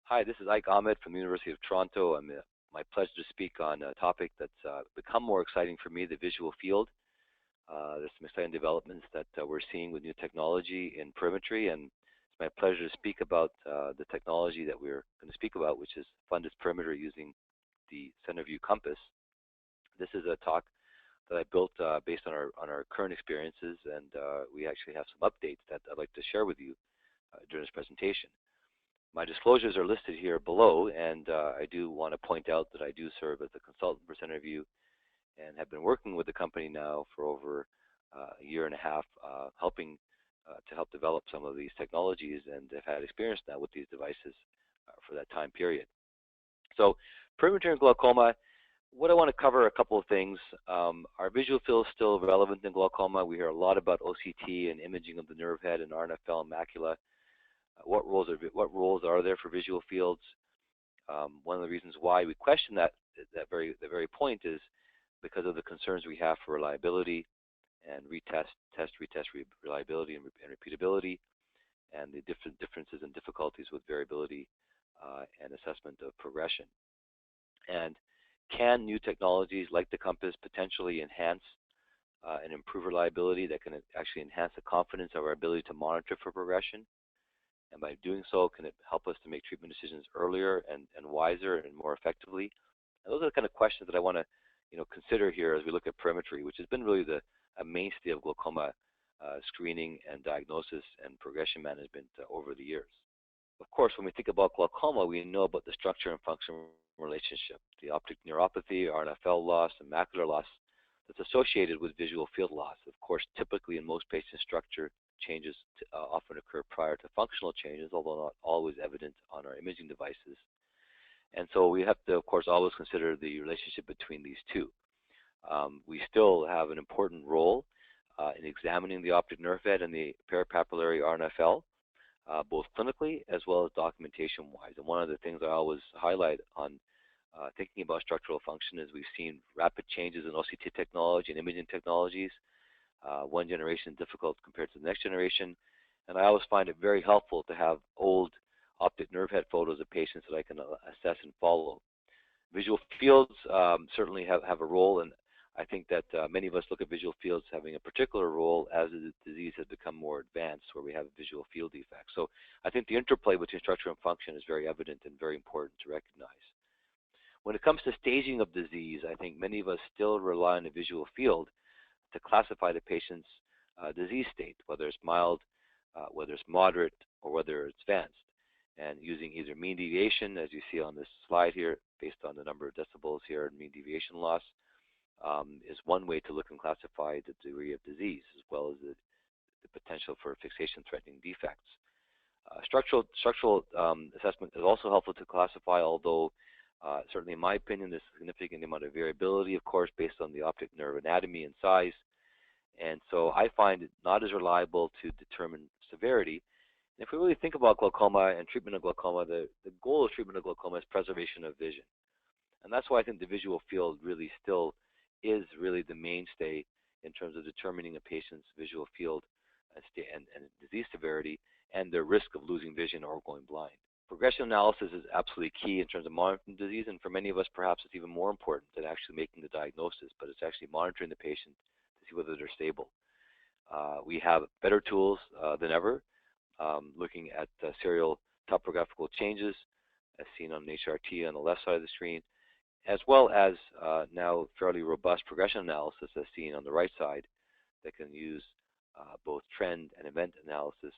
Hi, this is Ahmed from the University of Toronto. My pleasure to speak on a topic that's become more exciting for me, the visual field. There's some exciting developments that we're seeing with new technology in perimetry, and it's my pleasure to speak about the technology that we're going to speak about, which is Fundus Perimetry using the center view compass. This is a talk that I built based on our current experiences, and we actually have some updates that I'd like to share with you during this presentation. My disclosures are listed here below, and I do want to point out that I do serve as a consultant for Centerview and have been working with the company now for over a year and a half, helping to help develop some of these technologies, and have had experience now with these devices for that time period. So, perimetry and glaucoma, what I want to cover a couple of things. Are visual fields still relevant in glaucoma? We hear a lot about OCT and imaging of the nerve head and RNFL and macula. What roles are there for visual fields? One of the reasons why we question that very point is because of the concerns we have for reliability and retest reliability and repeatability, and the differences and difficulties with variability and assessment of progression. And can new technologies like the compass potentially enhance and improve reliability that can actually enhance the confidence of our ability to monitor for progression? And by doing so, can it help us to make treatment decisions earlier and wiser and more effectively? And those are the kind of questions that I want to consider here as we look at perimetry, which has been really a mainstay of glaucoma screening and diagnosis and progression management over the years. Of course, when we think about glaucoma, we know about the structure and function relationship, the optic neuropathy, RNFL loss, and macular loss that's associated with visual field loss. Of course, typically in most patients, structure changes often occur prior to functional changes, although not always evident on our imaging devices. And so we have to, of course, always consider the relationship between these two. We still have an important role in examining the optic nerve head and the peripapillary RNFL, both clinically as well as documentation-wise. And one of the things I always highlight on thinking about structural function is we've seen rapid changes in OCT technology and imaging technologies. One generation difficult compared to the next generation, and I always find it very helpful to have old optic nerve head photos of patients that I can assess and follow. Visual fields certainly have a role, and I think that many of us look at visual fields having a particular role as the disease has become more advanced, where we have visual field defects. So I think the interplay between structure and function is very evident and very important to recognize. When it comes to staging of disease, I think many of us still rely on the visual field to classify the patient's disease state, whether it's mild, whether it's moderate, or whether it's advanced. And using either mean deviation, as you see on this slide here, based on the number of decibels here and mean deviation loss, is one way to look and classify the degree of disease, as well as the potential for fixation-threatening defects. Structural assessment is also helpful to classify, although certainly in my opinion, there's a significant amount of variability, of course, based on the optic nerve anatomy and size. And so I find it not as reliable to determine severity. And if we really think about glaucoma and treatment of glaucoma, the goal of treatment of glaucoma is preservation of vision. And that's why I think the visual field really still is really the mainstay in terms of determining a patient's visual field and disease severity and their risk of losing vision or going blind. Progression analysis is absolutely key in terms of monitoring disease, and for many of us, perhaps it's even more important than actually making the diagnosis, but it's actually monitoring the patient to see whether they're stable. We have better tools than ever, looking at serial topographical changes, as seen on HRT on the left side of the screen, as well as now fairly robust progression analysis, as seen on the right side, that can use both trend and event analysis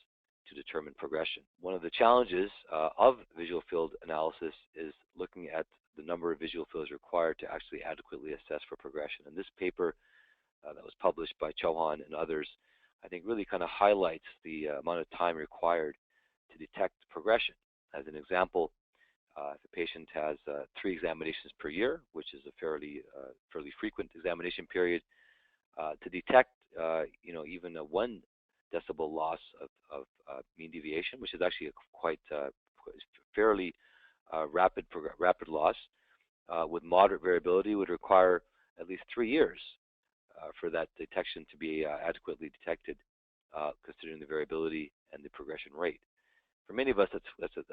to determine progression. One of the challenges of visual field analysis is looking at the number of visual fields required to actually adequately assess for progression. And this paper that was published by Chauhan and others, I think really kind of highlights the amount of time required to detect progression. As an example, if a patient has 3 examinations per year, which is a fairly frequent examination period, to detect even a 1 decibel loss of mean deviation, which is actually a quite fairly rapid loss, with moderate variability would require at least 3 years for that detection to be adequately detected, considering the variability and the progression rate. For many of us, that's a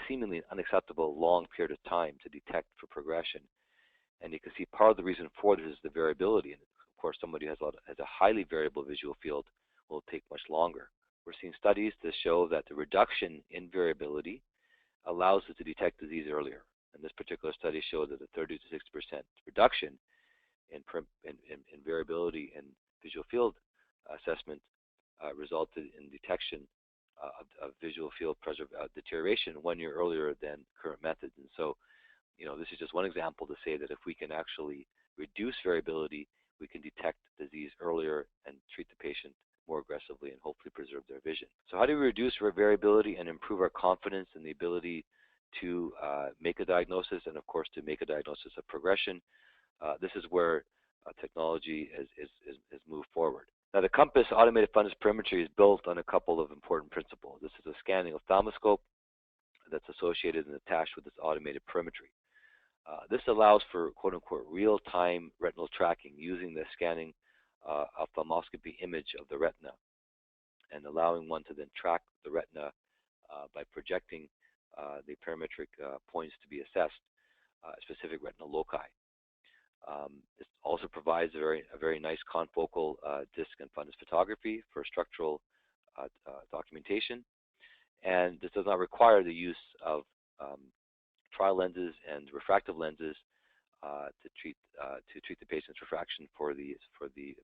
seemingly unacceptable long period of time to detect for progression. And you can see part of the reason for this is the variability. And of course, somebody who has a highly variable visual field will take much longer. We're seeing studies to show that the reduction in variability allows us to detect disease earlier. And this particular study showed that a 30 to 60% reduction in variability in visual field assessment resulted in detection of visual field deterioration 1 year earlier than current methods. And so, this is just one example to say that if we can actually reduce variability, we can detect disease earlier and treat the patient more aggressively and hopefully preserve their vision. So how do we reduce variability and improve our confidence in the ability to make a diagnosis and, of course, to make a diagnosis of progression? This is where technology has moved forward. Now, the Comparative Automated Fundus Perimetry is built on a couple of important principles. This is a scanning ophthalmoscope that's associated and attached with this automated perimetry. This allows for quote-unquote real-time retinal tracking using the scanning ophthalmoscopy image of the retina and allowing one to then track the retina by projecting the parametric points to be assessed, specific retinal loci. This also provides a very nice confocal disc and fundus photography for structural documentation, and this does not require the use of trial lenses and refractive lenses to treat the patient's refraction for the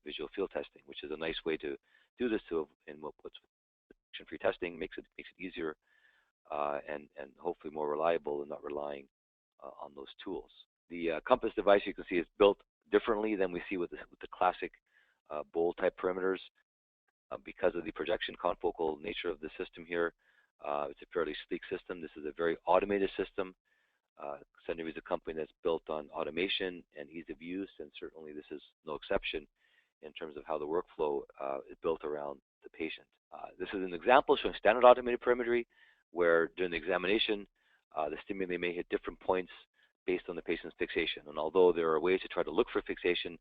visual field testing, which is a nice way to do this. In what's free testing makes it easier and hopefully more reliable and not relying on those tools. The Compass device, you can see, is built differently than we see with the classic bowl type perimeters because of the projection confocal nature of the system here. It's a fairly sleek system. This is a very automated system. Standard is a company that's built on automation and ease of use, and certainly this is no exception in terms of how the workflow is built around the patient. This is an example showing standard automated perimetry, where during the examination, the stimuli may hit different points based on the patient's fixation. And although there are ways to try to look for fixation,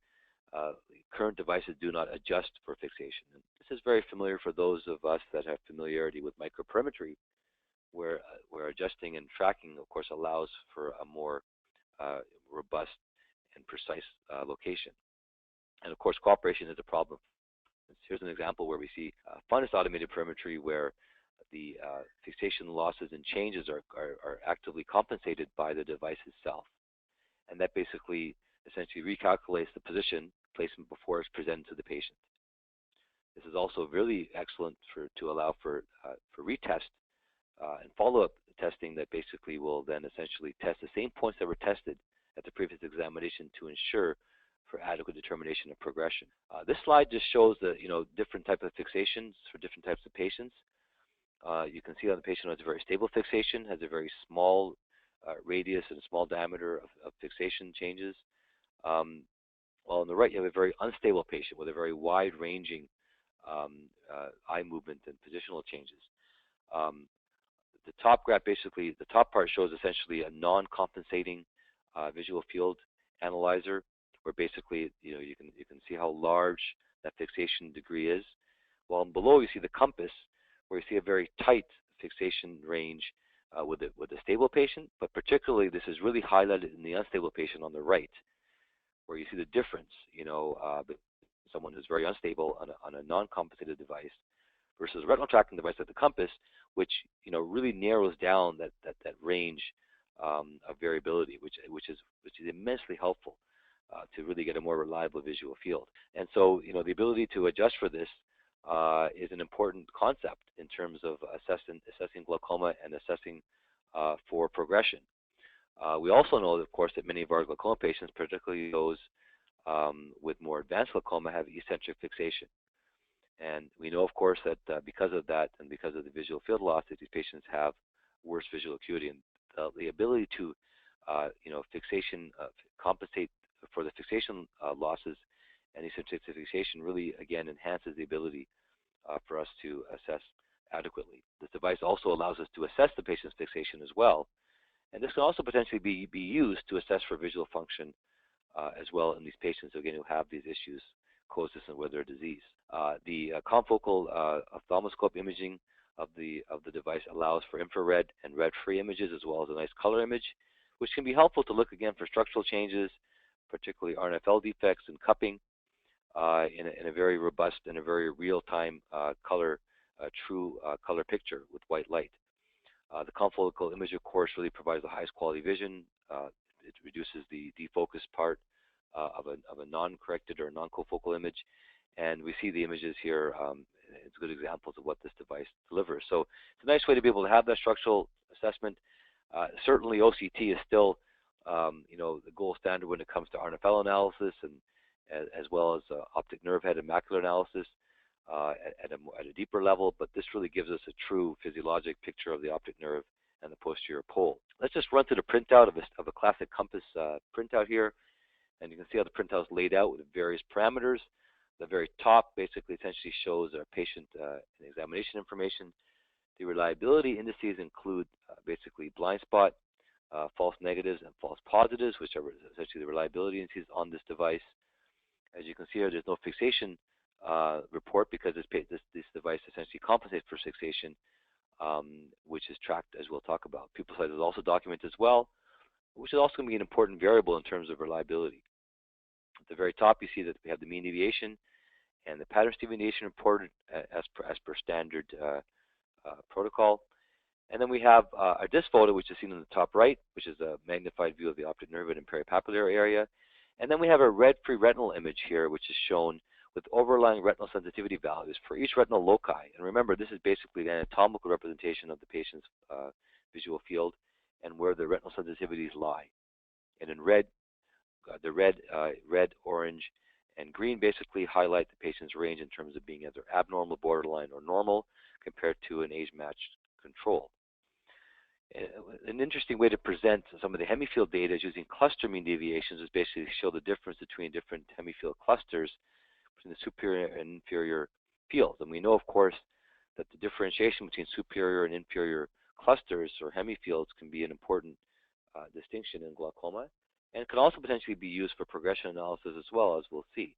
current devices do not adjust for fixation. And this is very familiar for those of us that have familiarity with microperimetry, where adjusting and tracking, of course, allows for a more robust and precise location. And of course, cooperation is a problem. Here's an example where we see Fundus Automated Perimetry, where the fixation losses and changes are actively compensated by the device itself. And that basically essentially recalculates the position placement before it's presented to the patient. This is also really excellent to allow for retest and follow-up testing that basically will then essentially test the same points that were tested at the previous examination to ensure for adequate determination of progression. This slide just shows the different types of fixations for different types of patients. You can see on the patient who has a very stable fixation, has a very small radius and small diameter of fixation changes. While on the right, you have a very unstable patient with a very wide-ranging eye movement and positional changes. The top graph, basically, the top part shows essentially a non-compensating visual field analyzer, where basically you can see how large that fixation degree is. While below you see the compass, where you see a very tight fixation range with a stable patient, but particularly this is really highlighted in the unstable patient on the right, where you see the difference, someone who's very unstable on a non-compensated device versus a retinal tracking device like the compass, which really narrows down that range of variability, which is immensely helpful to really get a more reliable visual field. And so the ability to adjust for this is an important concept in terms of assessing glaucoma and assessing for progression. We also know, of course, that many of our glaucoma patients, particularly those with more advanced glaucoma, have eccentric fixation. And we know, of course, that because of that and because of the visual field loss, that these patients have worse visual acuity. And the ability to, compensate for the fixation losses and eccentric fixation really, again, enhances the ability for us to assess adequately. This device also allows us to assess the patient's fixation as well. And this can also potentially be used to assess for visual function as well in these patients, again, who have these issues coexistent with their disease. The confocal ophthalmoscope imaging of the device allows for infrared and red-free images as well as a nice color image, which can be helpful to look again for structural changes, particularly RNFL defects and cupping, in a very robust and a very real-time color, true color picture with white light. The confocal image, of course, really provides the highest quality vision. It reduces the defocus part of a non-corrected or non-cofocal image, and we see the images here. It's good examples of what this device delivers. So it's a nice way to be able to have that structural assessment. Certainly, OCT is still, the gold standard when it comes to RNFL analysis, and as well as optic nerve head and macular analysis at a deeper level. But this really gives us a true physiologic picture of the optic nerve and the posterior pole. Let's just run through the printout of a classic compass printout here, and you can see how the printout is laid out with various parameters. The very top basically essentially shows our patient examination information. The reliability indices include basically blind spot, false negatives, and false positives, which are essentially the reliability indices on this device. As you can see here, there's no fixation report because this device essentially compensates for fixation, which is tracked, as we'll talk about. Pupil size is also documented as well, which is also going to be an important variable in terms of reliability. At the very top, you see that we have the mean deviation and the pattern deviation reported as per standard protocol. And then we have our disc photo, which is seen in the top right, which is a magnified view of the optic nerve and peripapillary area. And then we have a red-free retinal image here, which is shown with overlying retinal sensitivity values for each retinal loci. And remember, this is basically the anatomical representation of the patient's visual field and where the retinal sensitivities lie. And in red, the red, orange, and green basically highlight the patient's range in terms of being either abnormal, borderline, or normal compared to an age-matched control. An interesting way to present some of the hemifield data is using cluster mean deviations, is basically to show the difference between different hemifield clusters between the superior and inferior fields. And we know, of course, that the differentiation between superior and inferior clusters or hemifields can be an important distinction in glaucoma, and can also potentially be used for progression analysis as well, as we'll see.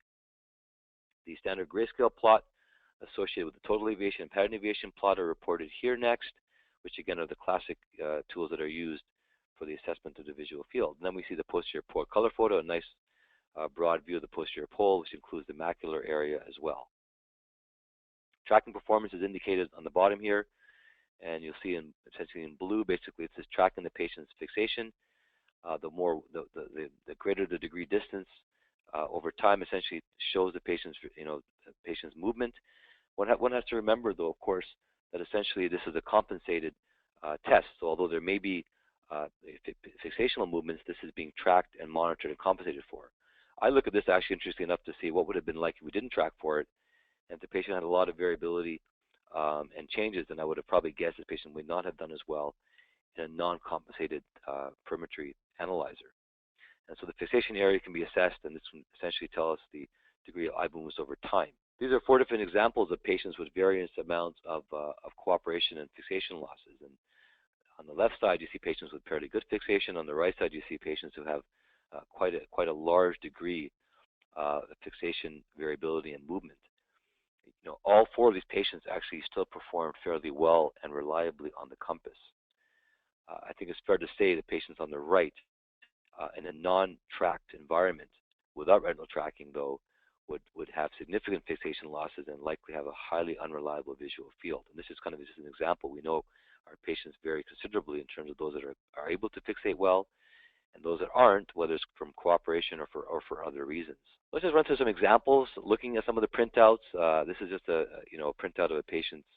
The standard grayscale plot associated with the total deviation and pattern deviation plot are reported here next, which again are the classic tools that are used for the assessment of the visual field. And then we see the posterior pole color photo, a nice broad view of the posterior pole, which includes the macular area as well. Tracking performance is indicated on the bottom here, and you'll see essentially in blue, basically it says tracking the patient's fixation. The greater the degree distance over time essentially shows the patient's movement. One has to remember, though, of course, that essentially this is a compensated test. So although there may be fixational movements, this is being tracked and monitored and compensated for. I look at this actually interestingly enough to see what would have been like if we didn't track for it, and if the patient had a lot of variability and changes, then I would have probably guessed the patient would not have done as well in a non-compensated perimetry analyzer. And so the fixation area can be assessed, and this can essentially tell us the degree of eye movements over time. These are 4 different examples of patients with various amounts of cooperation and fixation losses. And on the left side, you see patients with fairly good fixation. On the right side, you see patients who have quite a large degree of fixation variability and movement. All 4 of these patients actually still performed fairly well and reliably on the compass. I think it's fair to say the patients on the right, in a non-tracked environment without retinal tracking, though, would have significant fixation losses and likely have a highly unreliable visual field. And this is kind of just an example. We know our patients vary considerably in terms of those that are able to fixate well and those that aren't, whether it's from cooperation or for other reasons. Let's just run through some examples looking at some of the printouts. This is just a printout of a patient's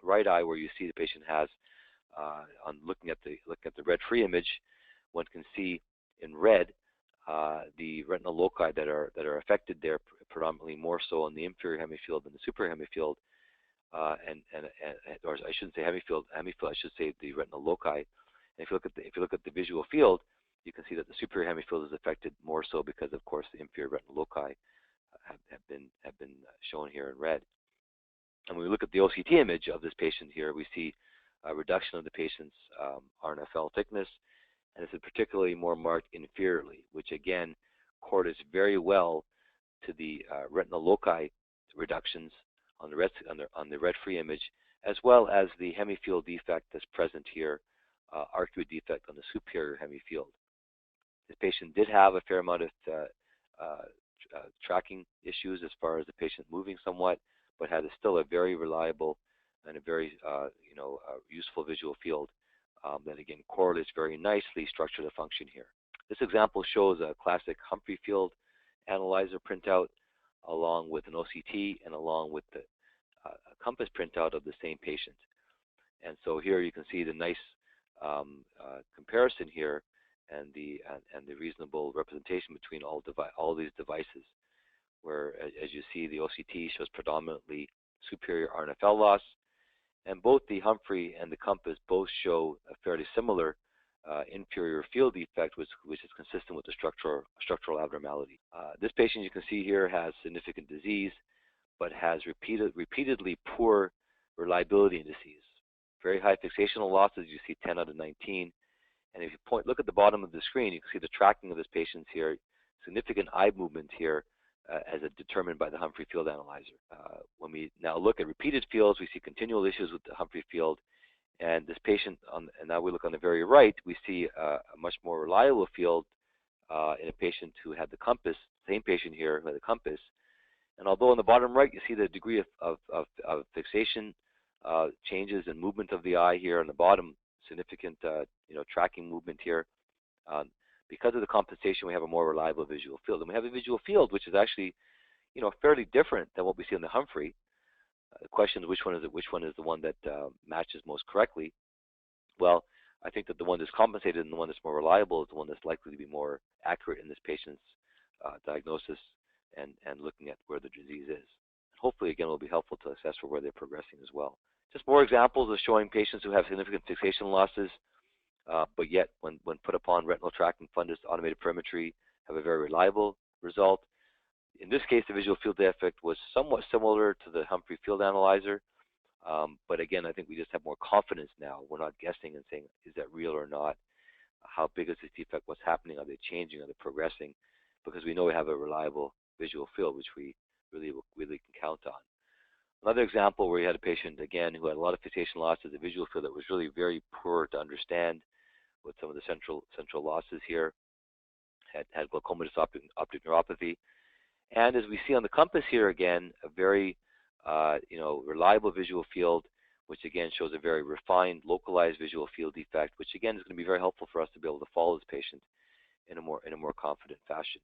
right eye where you see the patient has, on looking at the red-free image, one can see in red the retinal loci that are affected there, predominantly more so in the inferior hemifield than the superior hemifield, or I shouldn't say hemifield. I should say the retinal loci. And if you look at the visual field, you can see that the superior hemifield is affected more so because, of course, the inferior retinal loci have been shown here in red. And when we look at the OCT image of this patient here, we see a reduction of the patient's RNFL thickness, and this is particularly more marked inferiorly, which again correlates very well to the retinal loci reductions on the red-free image, as well as the hemifield defect that's present here, arcuate defect on the superior hemifield. This patient did have a fair amount of tracking issues as far as the patient moving somewhat, but had still a very reliable and a very useful visual field that again correlates very nicely structure to function here. This example shows a classic Humphrey field analyzer printout along with an OCT and along with the compass printout of the same patient. And so here you can see the nice comparison here and the reasonable representation between all these devices, where as you see the OCT shows predominantly superior RNFL loss, and both the Humphrey and the compass both show a fairly similar inferior field defect, which is consistent with the structural abnormality. This patient you can see here has significant disease, but has repeatedly poor reliability indices. Very high fixational losses, you see 10 out of 19. And if you look at the bottom of the screen, you can see the tracking of this patient here, significant eye movement here as determined by the Humphrey field analyzer. When we now look at repeated fields, we see continual issues with the Humphrey field. And this patient, and now we look on the very right, we see a much more reliable field in a patient who had the compass, same patient here who had the compass. And although on the bottom right you see the degree of fixation changes and movement of the eye here on the bottom, significant tracking movement here. Because of the compensation, we have a more reliable visual field, and we have a visual field which is actually fairly different than what we see in the Humphrey. The question is which one is the one that matches most correctly. Well, I think that the one that's compensated and the one that's more reliable is the one that's likely to be more accurate in this patient's diagnosis and looking at where the disease is. Hopefully, again, it will be helpful to assess for where they're progressing as well. Just more examples of showing patients who have significant fixation losses, but yet when put upon retinal tracking fundus automated perimetry, have a very reliable result. In this case, the visual field defect was somewhat similar to the Humphrey field analyzer, but again, I think we just have more confidence now. We're not guessing and saying, is that real or not? How big is this defect? What's happening? Are they changing? Are they progressing? Because we know we have a reliable visual field, which we really can count on. Another example where we had a patient, again, who had a lot of fixation losses, a visual field that was really very poor to understand with some of the central losses here, had glaucoma optic neuropathy. And as we see on the compass here again, a very reliable visual field, which again shows a very refined, localized visual field defect, which again is going to be very helpful for us to be able to follow this patient in a more confident fashion.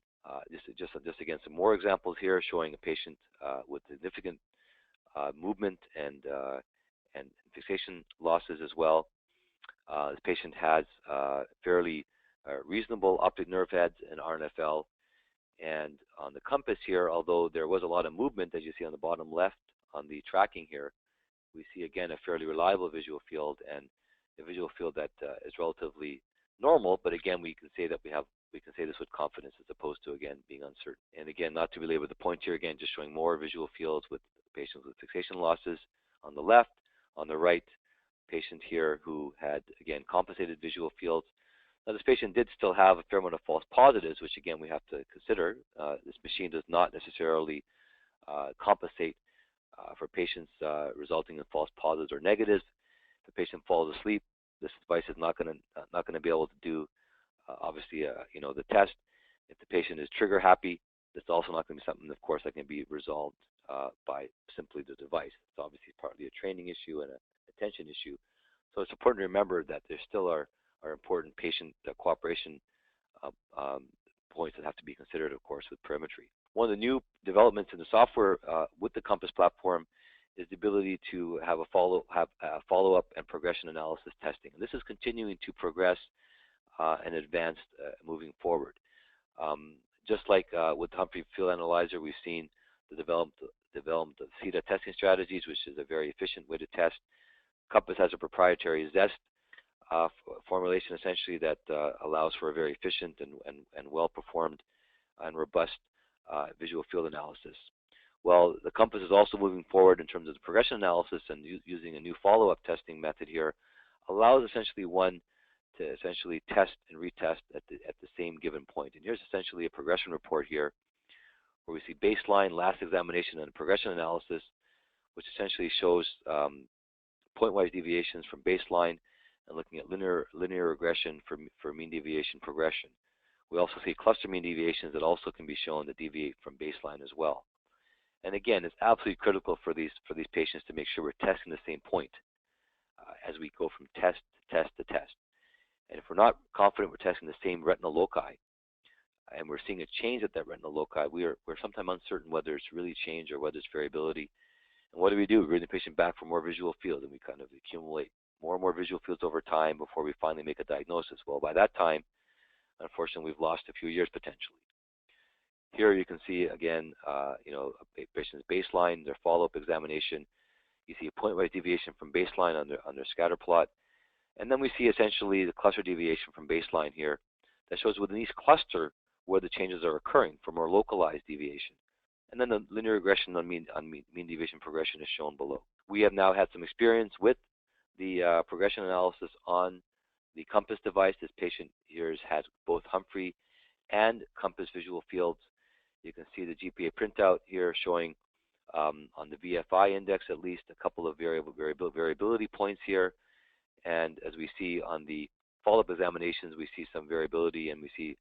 Just again, some more examples here showing a patient with significant movement and fixation losses as well. This patient has fairly reasonable optic nerve heads and RNFL. And on the compass here, although there was a lot of movement, as you see on the bottom left on the tracking here, we see again a fairly reliable visual field and a visual field that is relatively normal. But again, we can say this with confidence as opposed to again being uncertain. And again, not to belabor the point here, again just showing more visual fields with patients with fixation losses on the left. On the right, patient here who had again compensated visual fields. Now, this patient did still have a fair amount of false positives, which again we have to consider. This machine does not necessarily compensate for patients resulting in false positives or negatives. If the patient falls asleep, this device is not going to be able to do obviously the test. If the patient is trigger happy, this is also not going to be something, of course, that can be resolved by simply the device. It's obviously partly a training issue and an attention issue. So it's important to remember that there still are important patient cooperation points that have to be considered, of course, with perimetry. One of the new developments in the software with the Compass platform is the ability to have a follow-up and progression analysis testing. And this is continuing to progress and advance moving forward. Just like with Humphrey Field Analyzer, we've seen the development of CETA testing strategies, which is a very efficient way to test. Compass has a proprietary ZEST formulation essentially that allows for a very efficient and well-performed and robust visual field analysis. Well, the Compass is also moving forward in terms of the progression analysis, and using a new follow-up testing method here allows essentially one to essentially test and retest at the same given point. And here's essentially a progression report here where we see baseline, last examination, and progression analysis, which essentially shows pointwise deviations from baseline, and looking at linear regression for mean deviation progression. We also see cluster mean deviations that also can be shown to deviate from baseline as well. And again, it's absolutely critical for these patients to make sure we're testing the same point as we go from test to test to test. And if we're not confident we're testing the same retinal loci, and we're seeing a change at that retinal loci, we're sometimes uncertain whether it's really change or whether it's variability. And what do? We bring the patient back for more visual fields, and we kind of accumulate more and more visual fields over time before we finally make a diagnosis. Well, by that time, unfortunately, we've lost a few years potentially. Here you can see again, a patient's baseline, their follow-up examination. You see a pointwise deviation from baseline on their scatter plot, and then we see essentially the cluster deviation from baseline here that shows within each cluster where the changes are occurring for more localized deviation. And then the linear regression on mean deviation progression is shown below. We have now had some experience with the progression analysis on the COMPASS device. This patient here has both Humphrey and COMPASS visual fields. You can see the GPA printout here showing on the VFI index at least a couple of variability points here. And as we see on the follow-up examinations, we see some variability, and we see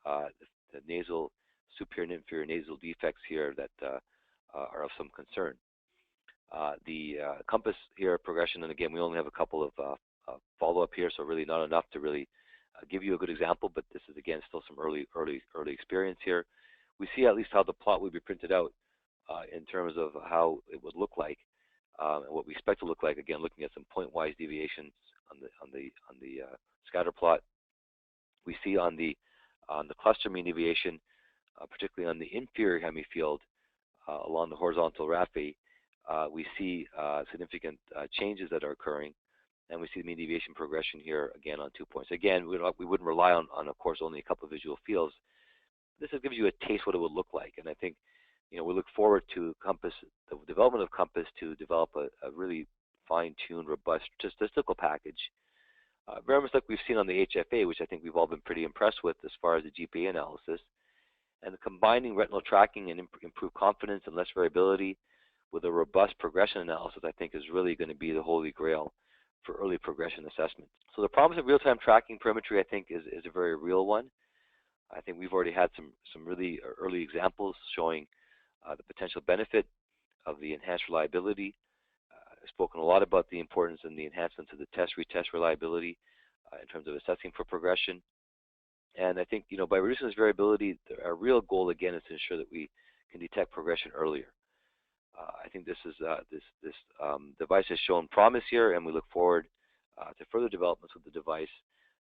the nasal, superior and inferior nasal defects here that are of some concern. The COMPASS here progression, and again, we only have a couple of follow-up here, so really not enough to really give you a good example, but this is again still some early experience here. We see at least how the plot would be printed out in terms of how it would look like and what we expect to look like. Again, looking at some pointwise deviations on the scatter plot. We see on the cluster mean deviation, particularly on the inferior hemifield along the horizontal raphe, we see significant changes that are occurring, and we see the mean deviation progression here again on 2 points. Again, we wouldn't rely on, of course, only a couple of visual fields. This gives you a taste what it would look like, and I think we look forward to COMPASS, the development of COMPASS, to develop a really fine-tuned, robust statistical package, very much like we've seen on the HFA, which I think we've all been pretty impressed with as far as the GPA analysis. And combining retinal tracking and improved confidence and less variability with a robust progression analysis, I think, is really going to be the holy grail for early progression assessment. So the promise of real-time tracking perimetry, I think, is a very real one. I think we've already had some really early examples showing the potential benefit of the enhanced reliability. I've spoken a lot about the importance and the enhancements of the retest reliability in terms of assessing for progression. And I think, by reducing this variability, our real goal again is to ensure that we can detect progression earlier. I think this device has shown promise here, and we look forward to further developments with the device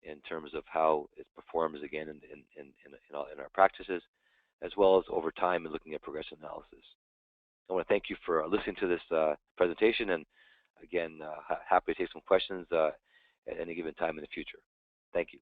in terms of how it performs again in our practices, as well as over time in looking at progression analysis. I want to thank you for listening to this presentation, and again, happy to take some questions at any given time in the future. Thank you.